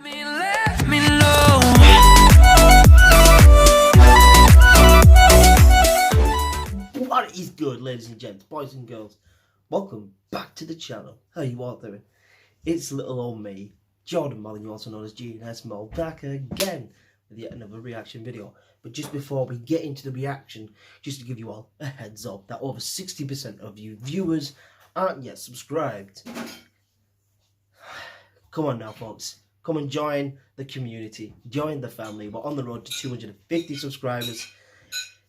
Let me know. What is good, ladies and gents, boys and girls? Welcome back to the channel. How you all doing? It's little old me, Jordan Molyneux, also known as GNS Mo, back again with yet another reaction video. But just before we get into the reaction, just to give you all a heads up that over 60% of you viewers aren't yet subscribed. Come on now, folks. Come and join the community, join the family. We're on the road to 250 subscribers.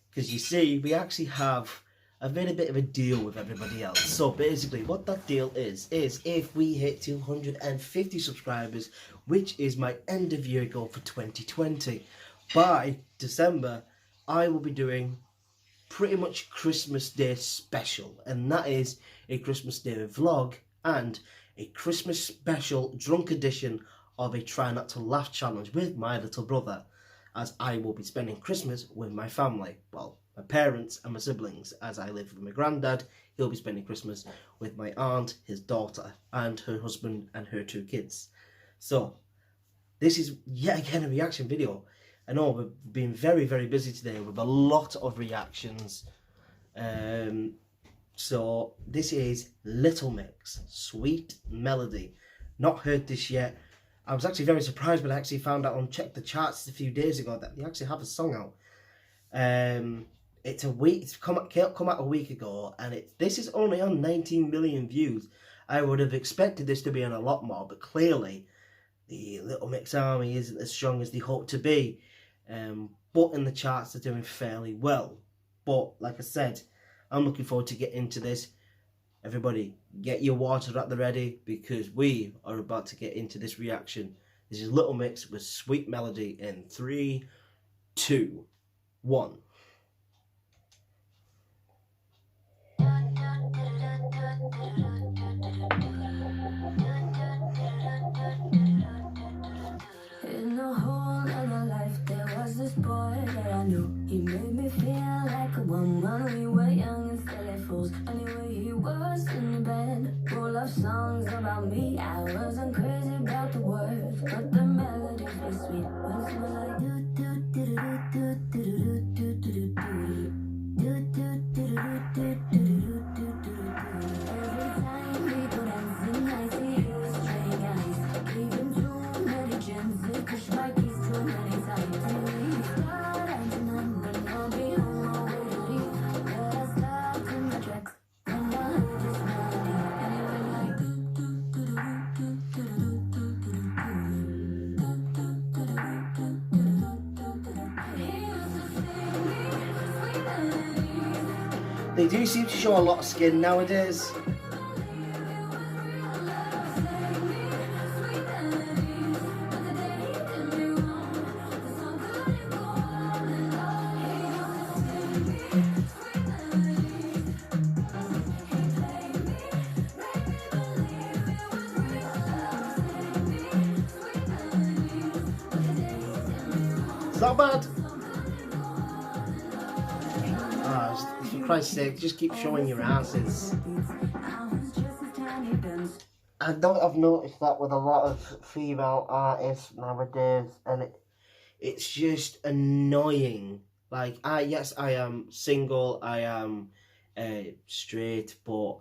Because you see, we actually have a very bit of a deal with everybody else. So basically, what that deal is if we hit 250 subscribers, which is my end of year goal for 2020, by December, I will be doing pretty much Christmas Day special. And that is a Christmas Day vlog and a Christmas special drunk edition of a Try Not to Laugh challenge with my little brother, as I will be spending Christmas with my family. Well, my parents and my siblings, as I live with my granddad. He'll be spending Christmas with my aunt, his daughter, and her husband and her 2 kids. So, this is yet again a reaction video. I know we've been very, very busy today with a lot of reactions. So, this is Little Mix, Sweet Melody. Not heard this yet. I was actually very surprised when I actually found out and checked the charts a few days ago that they actually have a song out. It's come out a week ago, and this is only on 19 million views. I would have expected this to be on a lot more, but clearly the Little Mix Army isn't as strong as they hope to be. But in the charts they're doing fairly well. But like I said, I'm looking forward to getting into this. Everybody, get your water at the ready, because we are about to get into this reaction. This is Little Mix with Sweet Melody in 3, 2, 1. In a whole other life, there was this boy that I knew. He made me feel like a woman. We were young and silly fools. Anyway, he was in the bed, full of songs about me. I wasn't crazy about the words, but the melodies were sweet. Once more like do do do do do do do do do do do do do do do. Every time we go dancing, I see you with straight eyes. Even too many gems, it push my keys too many times. We start acting up, but I'll be on my way to leave. But I stopped in my tracks when I heard this melody. And it went like do do do do do do do do. They do seem to show a lot of skin nowadays. It's not bad. For Christ's sake, just keep showing your asses. I know I've noticed that with a lot of female artists nowadays, and it's just annoying. Like, yes, I am single, I am straight, but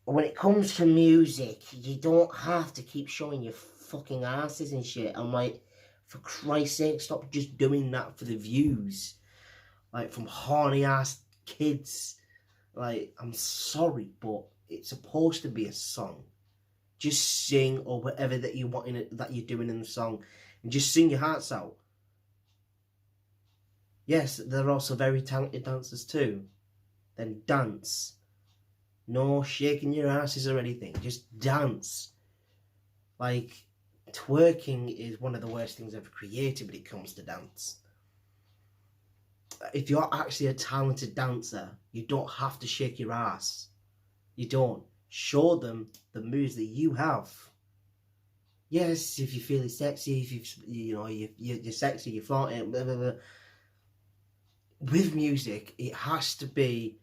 when it comes to music, you don't have to keep showing your fucking asses and shit. I'm like, for Christ's sake, stop just doing that for the views. Like, from horny ass kids. Like, I'm sorry, but it's supposed to be a song. Just sing, or whatever that you want in it, that you're doing in the song, and just sing your hearts out. Yes, they're also very talented dancers too. Then dance. No shaking your asses or anything. Just dance. Like, twerking is one of the worst things ever created when it comes to dance. If you're actually a talented dancer, you don't have to shake your ass. You don't. Show them the moves that you have. Yes, if you're feeling sexy, if you're sexy, you're flaunting, blah, blah, blah. With music, it has to be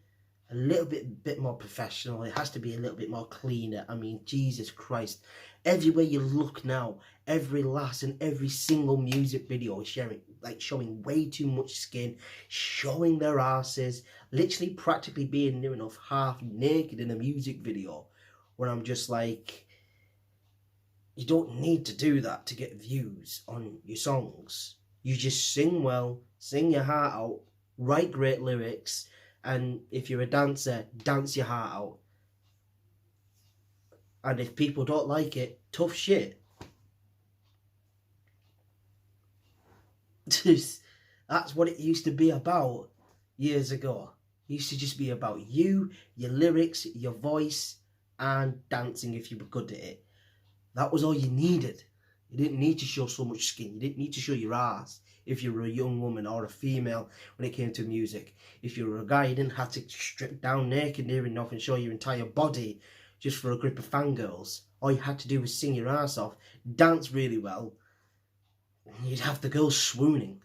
a little bit more professional. It has to be a little bit more cleaner. I mean, Jesus Christ. Everywhere you look now, every lass and every single music video is showing way too much skin, showing their asses, literally practically being near enough half naked in a music video, where I'm just like, you don't need to do that to get views on your songs. You just sing well, sing your heart out, write great lyrics, and if you're a dancer, dance your heart out. And if people don't like it, tough shit. That's what it used to be about years ago. It used to just be about you, your lyrics, your voice, and dancing if you were good at it. That was all you needed. You didn't need to show so much skin. You didn't need to show your ass if you were a young woman or a female when it came to music. If you were a guy, you didn't have to strip down naked near enough and show your entire body just for a group of fangirls. All you had to do was sing your ass off, dance really well, and you'd have the girls swooning.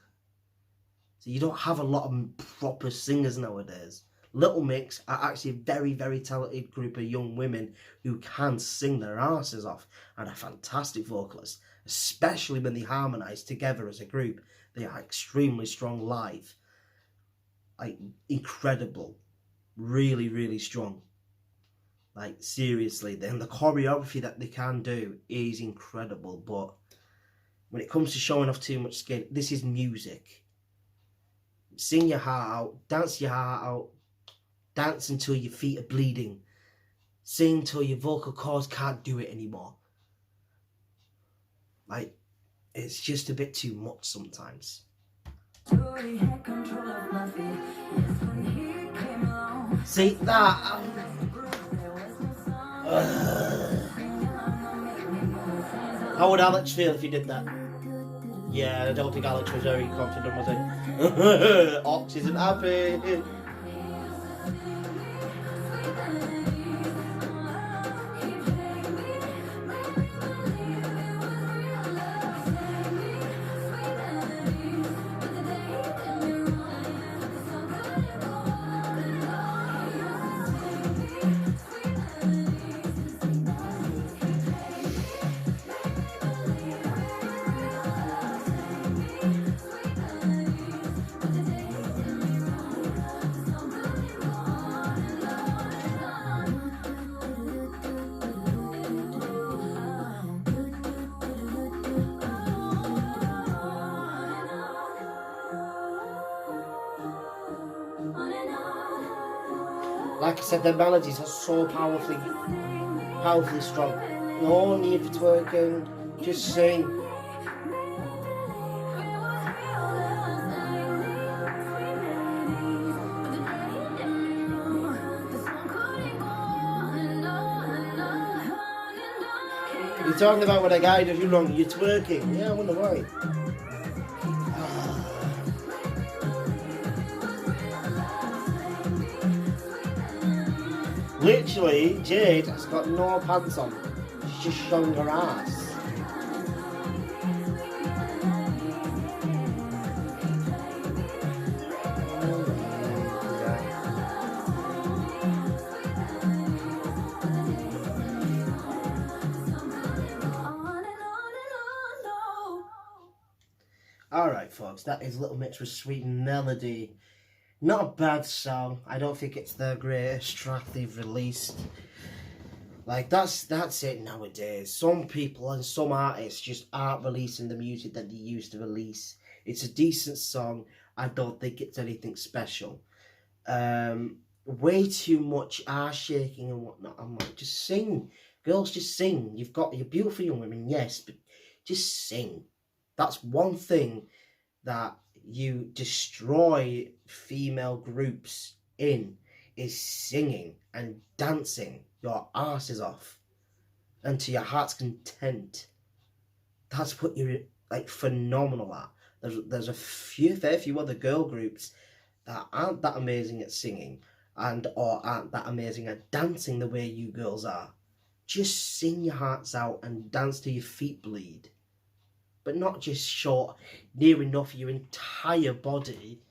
So you don't have a lot of proper singers nowadays. Little Mix are actually a very, very talented group of young women who can sing their asses off and are fantastic vocalists, especially when they harmonise together as a group. They are extremely strong live. Like, incredible. Really, really strong. Like, seriously, then the choreography that they can do is incredible, but when it comes to showing off too much skin, this is music. Sing your heart out, dance your heart out, dance until your feet are bleeding, sing until your vocal cords can't do it anymore. Like, it's just a bit too much sometimes. See, that... How would Alex feel if he did that? Yeah, I don't think Alex was very confident, was he? Ox isn't happy. Like I said, the melodies are so powerfully strong. No need for twerking, just sing. You're talking about when a guy does you wrong, you're twerking. Yeah, I wonder why. Literally, Jade has got no pants on. She's just showing her ass. Alright folks, that is Little Mix with Sweet Melody. Not a bad song. I don't think it's the greatest track they've released. Like, that's it nowadays. Some people and some artists just aren't releasing the music that they used to release. It's a decent song. I don't think it's anything special. Way too much ass shaking and whatnot. I'm like, just sing. Girls, just sing. You're beautiful young women, yes, but just sing. That's one thing that you destroy female groups in, is singing and dancing your asses off and to your heart's content. That's what you're like phenomenal at. There's a fair few other girl groups that aren't that amazing at singing or aren't that amazing at dancing the way you girls are. Just sing your hearts out and dance till your feet bleed. But not just short, near enough your entire body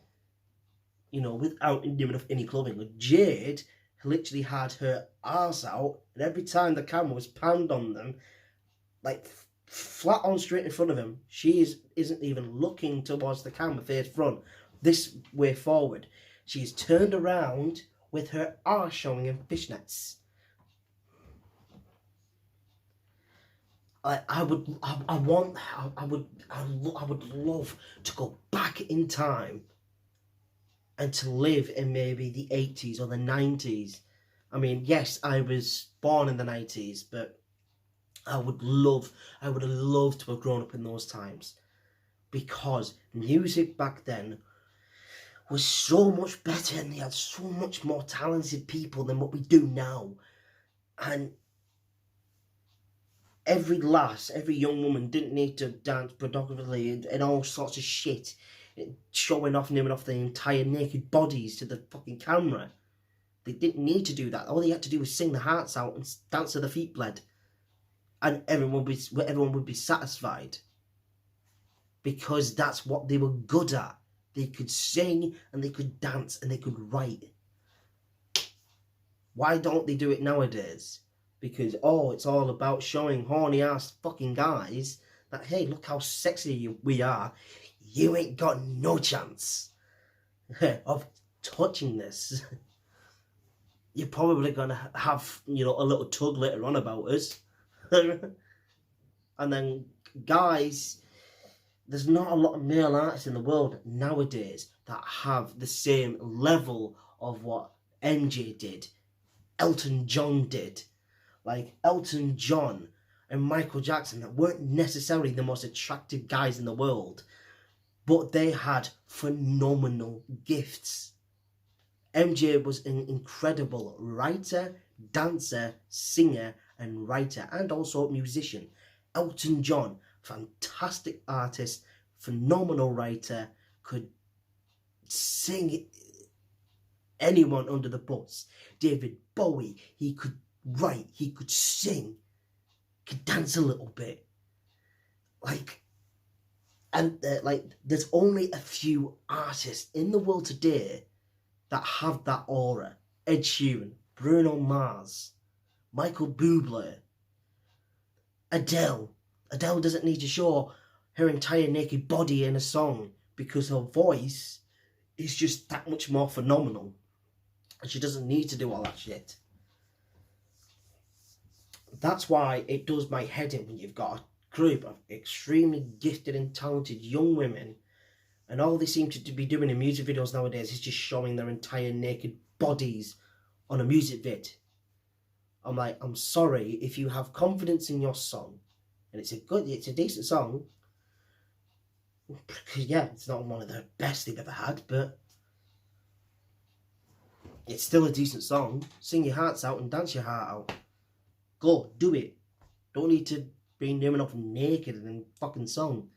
you know, without doing enough any clothing. Like Jade literally had her arse out, and every time the camera was panned on them, like flat on straight in front of him, isn't even looking towards the camera face front, this way forward. She's turned around with her arse showing in fishnets. I would love to go back in time and to live in maybe the 80s or the 90s. I mean, yes, I was born in the 90s, but I would have loved to have grown up in those times, because music back then was so much better and they had so much more talented people than what we do now. And every lass, every young woman didn't need to dance predominantly and all sorts of shit, showing off their entire naked bodies to the fucking camera. They didn't need to do that. All they had to do was sing their hearts out and dance to the feet bled, and everyone would be satisfied, because that's what they were good at. They could sing and they could dance and they could write. Why don't they do it nowadays? Because, it's all about showing horny ass fucking guys that, hey, look how sexy we are. You ain't got no chance of touching this. You're probably going to have, a little tug later on about us. And then, guys, there's not a lot of male artists in the world nowadays that have the same level of what MJ did, Elton John did. Like Elton John and Michael Jackson, that weren't necessarily the most attractive guys in the world, but they had phenomenal gifts. MJ was an incredible writer, dancer, singer, and writer, and also musician. Elton John, fantastic artist, phenomenal writer, could sing anyone under the bus. David Bowie, he could write, he could sing, could dance a little bit. There's only a few artists in the world today that have that aura. Ed Sheeran, Bruno Mars, Michael Bublé, Adele. Adele doesn't need to show her entire naked body in a song, because her voice is just that much more phenomenal. And she doesn't need to do all that shit. That's why it does my head in when you've got a group of extremely gifted and talented young women, and all they seem to be doing in music videos nowadays is just showing their entire naked bodies on a music vid. I'm like, I'm sorry, if you have confidence in your song, and it's a decent song, yeah, it's not one of the best they've ever had, but it's still a decent song. Sing your hearts out and dance your heart out. Go, do it. Don't need to be near enough naked in a fucking song.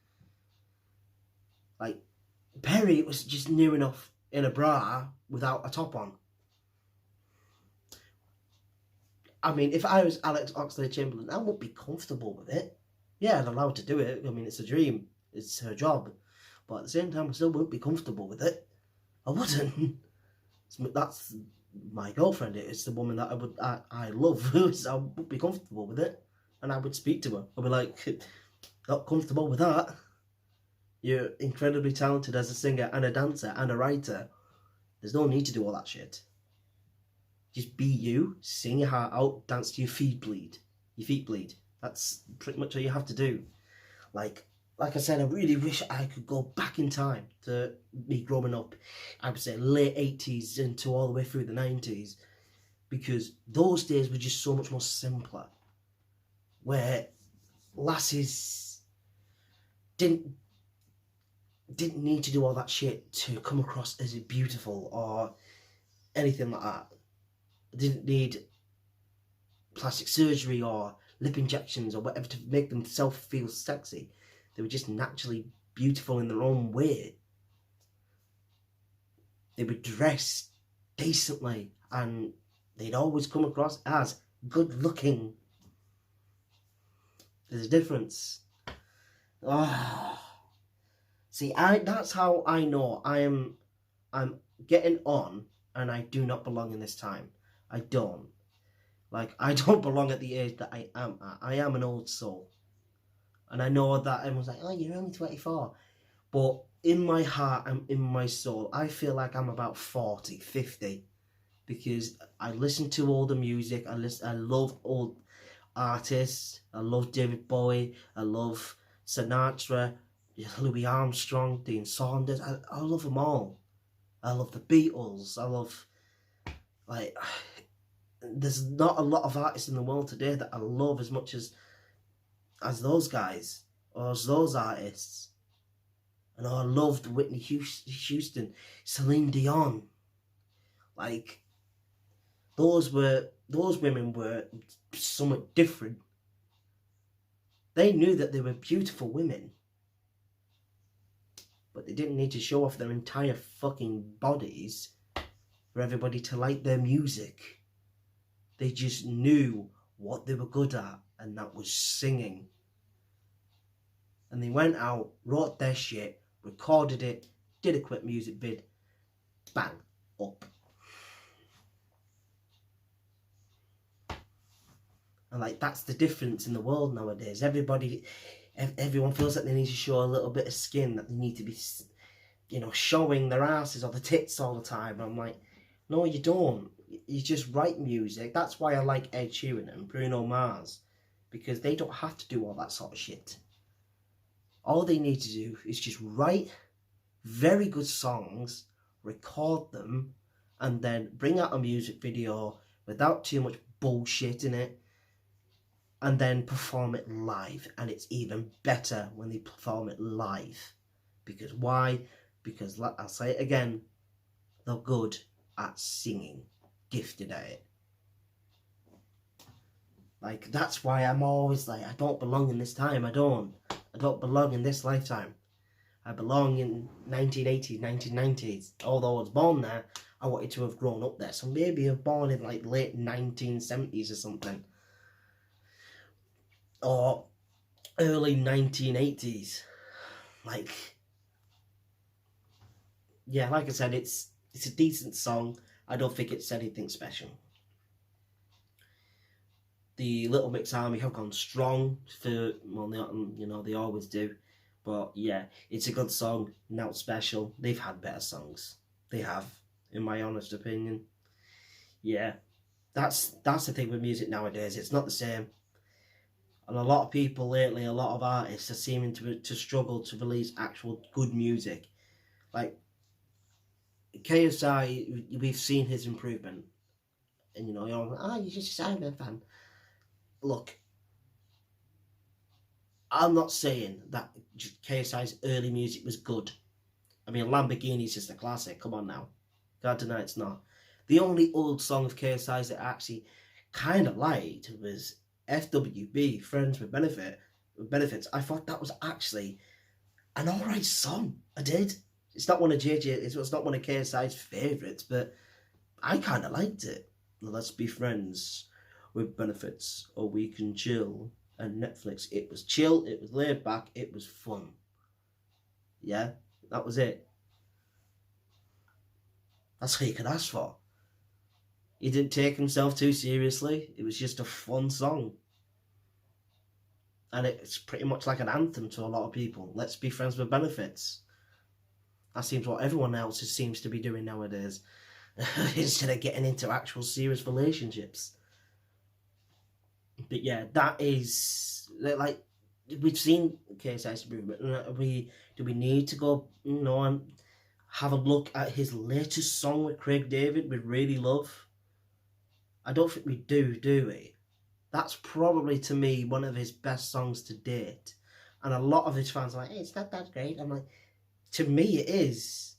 Like, Perry was just near enough in a bra without a top on. I mean, if I was Alex Oxlade-Chamberlain, I wouldn't be comfortable with it. Yeah, I'd allow her to do it. I mean, it's a dream. It's her job. But at the same time, I still wouldn't be comfortable with it. I wouldn't. That's my girlfriend. It's the woman that I love. So I would be comfortable with it. And I would speak to her. I'd be like, not comfortable with that. You're incredibly talented as a singer and a dancer and a writer. There's no need to do all that shit. Just be you, sing your heart out, dance to your feet bleed. Your feet bleed. That's pretty much all you have to do. Like I said, I really wish I could go back in time to me growing up. I would say late 80s into all the way through the 90s. Because those days were just so much more simpler. Where lasses didn't need to do all that shit to come across as beautiful or anything like that. Didn't need plastic surgery or lip injections or whatever to make themselves feel sexy. They were just naturally beautiful in their own way. They would dress decently and they'd always come across as good looking. There's a difference. See, that's how I know I'm getting on, and I do not belong in this time. I don't. Like, I don't belong at the age that I am at. I am an old soul. And I know that everyone's like, oh, you're only 24. But in my heart and in my soul, I feel like I'm about 40, 50. Because I listen to all the music. I love old artists. I love David Bowie. I love Sinatra, Louis Armstrong, Dean Saunders. I love them all. I love the Beatles. I love, like, there's not a lot of artists in the world today that I love as much as those guys or as those artists. And I loved Whitney Houston, Celine Dion. Like, those women were somewhat different. They knew that they were beautiful women, but they didn't need to show off their entire fucking bodies for everybody to like their music. They just knew what they were good at, and that was singing. And they went out, wrote their shit, recorded it, did a quick music vid, bang, up. And like, that's the difference in the world nowadays. Everyone feels like they need to show a little bit of skin, that they need to be, you know, showing their asses or the tits all the time. And I'm like, no, you don't. You just write music. That's why I like Ed Sheeran and Bruno Mars, because they don't have to do all that sort of shit. All they need to do is just write very good songs, record them, and then bring out a music video without too much bullshit in it, and then perform it live. And it's even better when they perform it live. Because why? Because, I'll say it again, they're good at singing, gifted at it. Like, that's why I'm always like, I don't belong in this time. I don't belong in this lifetime. I belong in 1980s, 1990s. Although I was born there, I wanted to have grown up there. So maybe I was born in like late 1970s or something. Or early 1980s. Like, yeah, like I said, it's a decent song. I don't think it's anything special. The Little Mix Army have gone strong for, well, they always do. But yeah, it's a good song, not special. They've had better songs. They have, in my honest opinion. Yeah, that's the thing with music nowadays. It's not the same. And a lot of people lately, a lot of artists are seeming to struggle to release actual good music. Like, KSI, we've seen his improvement. And you're like, you're just a Simon fan. Look, I'm not saying that KSI's early music was good. I mean, Lamborghini's just a classic, come on now. Can't deny it's not. The only old song of KSI's that I actually kind of liked was FWB, Friends with Benefits. I thought that was actually an alright song. I did. It's not one of it's not one of KSI's favourites, but I kind of liked it. Let's be friends with benefits, or we can chill. And Netflix, it was chill, it was laid back, it was fun. Yeah, that was it. That's all you could ask for. He didn't take himself too seriously. It was just a fun song. And it's pretty much like an anthem to a lot of people. Let's be friends with benefits. That seems what everyone else seems to be doing nowadays. Instead of getting into actual serious relationships. But yeah, that is, like, we've seen KSI's improvement. Do we need to go, and have a look at his latest song with Craig David, with Really Love? I don't think we do we? That's probably, to me, one of his best songs to date. And a lot of his fans are like, hey, it's not that great. I'm like, to me it is.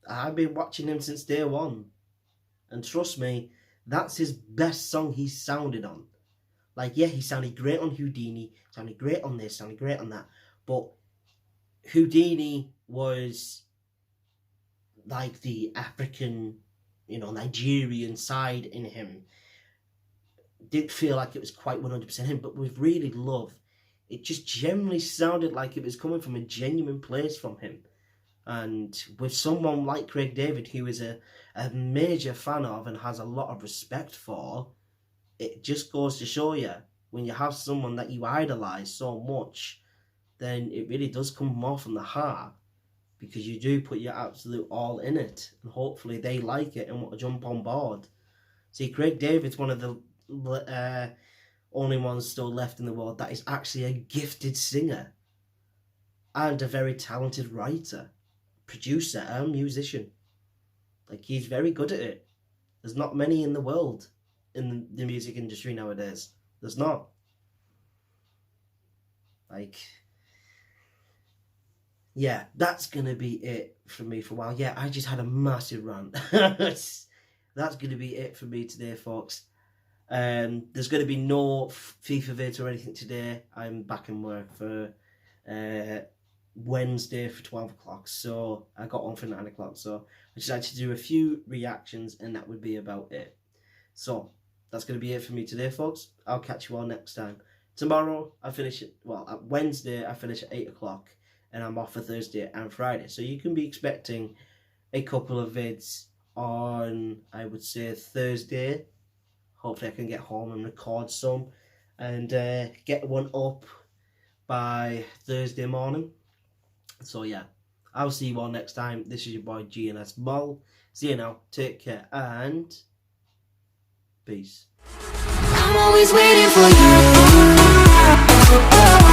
I've been watching him since day one. And trust me, that's his best song he's sounded on. Like, yeah, he sounded great on Houdini, sounded great on this, sounded great on that. But Houdini was like the African, Nigerian side in him. Didn't feel like it was quite 100% him, but with Really Love, it just generally sounded like it was coming from a genuine place from him. And with someone like Craig David, who is a major fan of and has a lot of respect for, it just goes to show you, when you have someone that you idolise so much, then it really does come more from the heart, because you do put your absolute all in it, and hopefully they like it and want to jump on board. See, Craig David's one of the only ones still left in the world that is actually a gifted singer and a very talented writer, producer and musician. Like, he's very good at it. There's not many in the world in the music industry nowadays. There's not. Like, yeah, that's going to be it for me for a while. Yeah, I just had a massive rant. That's going to be it for me today, folks. There's going to be no FIFA vids or anything today. I'm back in work for Wednesday for 12 o'clock. So I got on for 9 o'clock. So I just had to do a few reactions, and that would be about it. So that's going to be it for me today, folks. I'll catch you all next time. Tomorrow, I finish at, well, Wednesday, I finish at 8 o'clock. And I'm off for Thursday and Friday. So you can be expecting a couple of vids on, I would say, Thursday. Hopefully I can get home and record some. And get one up by Thursday morning. So yeah, I'll see you all next time. This is your boy GNS Ball. See you now. Take care and peace. I'm always waiting for you.